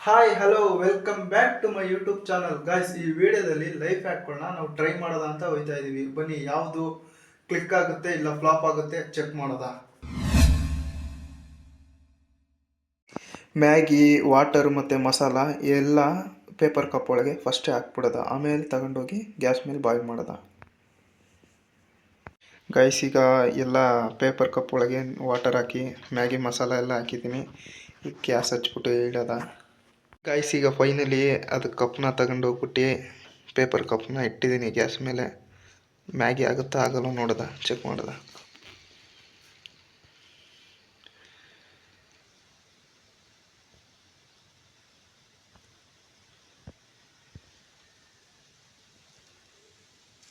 Hi hello welcome back to my YouTube channel guys. ಈ ವಿಡಿಯೋದಲ್ಲಿ life ಹ್ಯಾಕ್ಗಳನ್ನ ನಾವು try ಮಾಡೋದ ಅಂತ ಹೋಗ್ತಾ ಇದೀವಿ. ಬನ್ನಿ, ಯಾವುದು ಕ್ಲಿಕ್ ಆಗುತ್ತೆ ಇಲ್ಲ ಫ್ಲಾಪ್ ಆಗುತ್ತೆ ಚೆಕ್ ಮಾಡೋದ. ಮ್ಯಾಗಿ, ವಾಟರ್ ಮತ್ತು ಮಸಾಲ ಎಲ್ಲ ಪೇಪರ್ ಕಪ್ ಒಳಗೆ ಫಸ್ಟೇ ಹಾಕ್ಬಿಡೋದ, ಆಮೇಲೆ ತಗೊಂಡೋಗಿ ಗ್ಯಾಸ್ ಮೇಲೆ ಬಾಯ್ಲ್ ಮಾಡೋದ. ಗೈಸ್, ಈಗ ಎಲ್ಲ ಪೇಪರ್ ಕಪ್ ಒಳಗೆ ವಾಟರ್ ಹಾಕಿ ಮ್ಯಾಗಿ ಮಸಾಲ ಎಲ್ಲ ಹಾಕಿದ್ದೀನಿ. ಈಗ ಗ್ಯಾಸ್ ಹಚ್ಬಿಟ್ಟು ಇಡೋದ. ಗೈಸ್, ಈಗ ಫೈನಲಿ ಅದು ಕಪ್ನ ತಗೊಂಡೋಗ್ಬಿಟ್ಟು ಪೇಪರ್ ಕಪ್ನ ಇಟ್ಟಿದ್ದೀನಿ ಗ್ಯಾಸ್ ಮೇಲೆ. ಮ್ಯಾಗಿ ಆಗುತ್ತಾ ಆಗಲ್ಲ ನೋಡೋದ, ಚೆಕ್ ಮಾಡೋದ.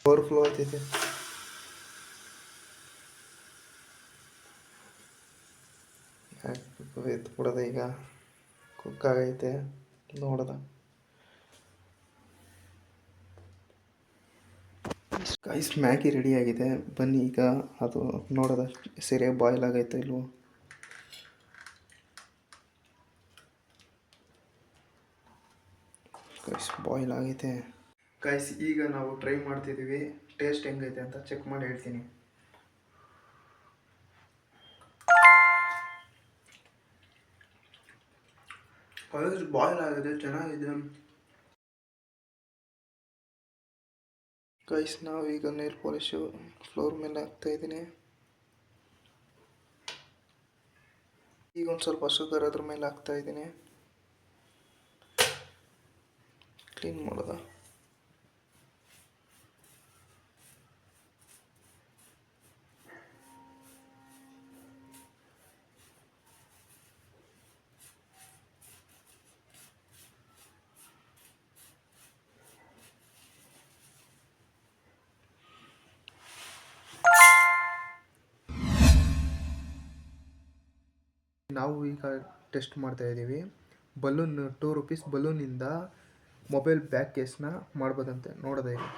ಓವರ್ಫ್ಲೋ ಆಗ್ತೈತೆ. ಎತ್ಬಿಡೋದ, ಈಗ ಕುಕ್ ಆಗೈತೆ ನೋಡೋದ. ಗೈಸ್, ಮ್ಯಾಗಿ ರೆಡಿಯಾಗಿದೆ. ಬನ್ನಿ ಈಗ ಅದು ನೋಡೋದ, ಸರಿಯಾಗಿ ಬಾಯ್ಲ್ ಆಗೈತೆ ಇಲ್ವೋ. ಗೈಸ್, ಬಾಯ್ಲ್ ಆಗೈತೆ. ಗೈಸ್, ಈಗ ನಾವು ಟ್ರೈ ಮಾಡ್ತಿದ್ದೀವಿ. ಟೇಸ್ಟ್ ಹೆಂಗೈತೆ ಅಂತ ಚೆಕ್ ಮಾಡಿ ಹೇಳ್ತೀನಿ. ಗೈಸ್, ಬಾಯ್ಲ್ ಆಗಿದೆ, ಚೆನ್ನಾಗಿದೆ. ಗೈಸ್, ನಾವೀಗ ನೇಲ್ ಪಾಲಿಶು ಫ್ಲೋರ್ ಮೇಲೆ ಹಾಕ್ತಾಯಿದ್ದೀನಿ. ಈಗ ಒಂದು ಸ್ವಲ್ಪ ಶುಗರ್ ಅದ್ರ ಮೇಲೆ ಹಾಕ್ತಾಯಿದ್ದೀನಿ. ಕ್ಲೀನ್ ಮಾಡೋದ. ನಾವು ಈಗ ಟೆಸ್ಟ್ ಮಾಡ್ತಾ ಇದ್ದೀವಿ. ಬಲೂನ್ 2 ರೂಪೀಸ್ ಬಲೂನಿಂದ ಮೊಬೈಲ್ ಬ್ಯಾಕ್ ಕೇಸ್ನ ಮಾಡ್ಬೋದಂತೆ, ನೋಡೋದ ಈಗ.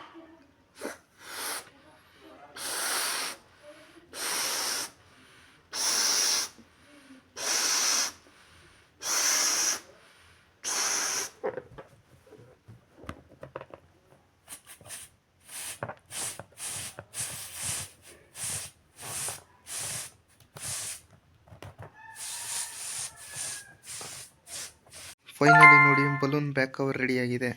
ಫೈನಲಿ ನೋಡಿ, ಬಲೂನ್ ಬ್ಯಾಕ್ ಕವರ್ ರೆಡಿಯಾಗಿದೆ.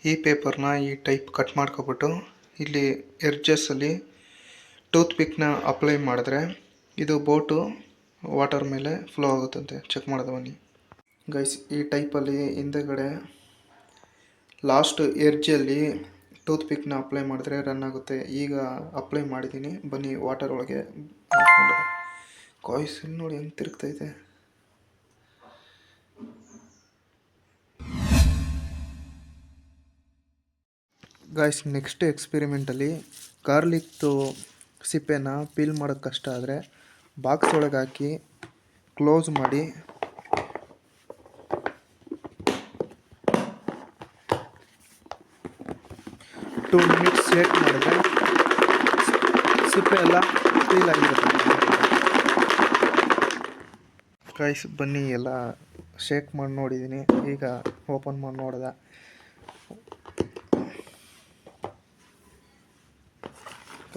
ಈ ಪೇಪರ್ನ ಈ ಟೈಪ್ ಕಟ್ ಮಾಡ್ಕೊಬಿಟ್ಟು ಇಲ್ಲಿ ಎಡ್ಜಸ್ಸಲ್ಲಿ ಟೂತ್ ಪಿಕ್ನ ಅಪ್ಲೈ ಮಾಡಿದ್ರೆ ಇದು ಬೋಟು ವಾಟರ್ ಮೇಲೆ ಫ್ಲೋ ಆಗುತ್ತಂತೆ, ಚೆಕ್ ಮಾಡೋದು ಬನ್ನಿ. ಗೈಸ್, ಈ ಟೈಪಲ್ಲಿ ಹಿಂದೆಗಡೆ ಲಾಸ್ಟ್ ಎಡ್ಜಲ್ಲಿ ಟೂತ್ ಪಿಕ್ನ ಅಪ್ಲೈ ಮಾಡಿದ್ರೆ ರನ್ ಆಗುತ್ತೆ. ಈಗ ಅಪ್ಲೈ ಮಾಡಿದ್ದೀನಿ, ಬನ್ನಿ ವಾಟರ್ ಒಳಗೆ ಹಾಕ್ಕೊಂಡು. ಗೈಸ್, ಇಲ್ಲಿ ನೋಡಿ ಹೆಂಗೆ ತಿರುಗ್ತೈತೆ. ಗೈಸ್, ನೆಕ್ಸ್ಟ್ ಎಕ್ಸ್ಪೆರಿಮೆಂಟಲ್ಲಿ ಗಾರ್ಲಿಕ್ದು ಸಿಪ್ಪೆನ ಪೀಲ್ ಮಾಡೋಕ್ಕೆ ಕಷ್ಟ ಆದರೆ ಬಾಕ್ಸ್ ಒಳಗೆ ಹಾಕಿ ಕ್ಲೋಸ್ ಮಾಡಿ ಟೂ ಮಿನಿಟ್ಸ್ ಶೇಕ್ ಮಾಡಿದ್ರೆ ಸಿಪ್ಪೆ ಎಲ್ಲ ಪೀಲ್ ಆಗಿರುತ್ತೆ. ಗೈಸ್, ಬನ್ನಿ ಎಲ್ಲ ಶೇಕ್ ಮಾಡಿ ನೋಡಿದ್ದೀನಿ. ಈಗ ಓಪನ್ ಮಾಡಿ ನೋಡಿದ.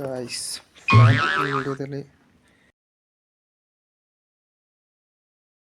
ಗೈಸ್, ವಿಡಿಯೋದಲ್ಲಿ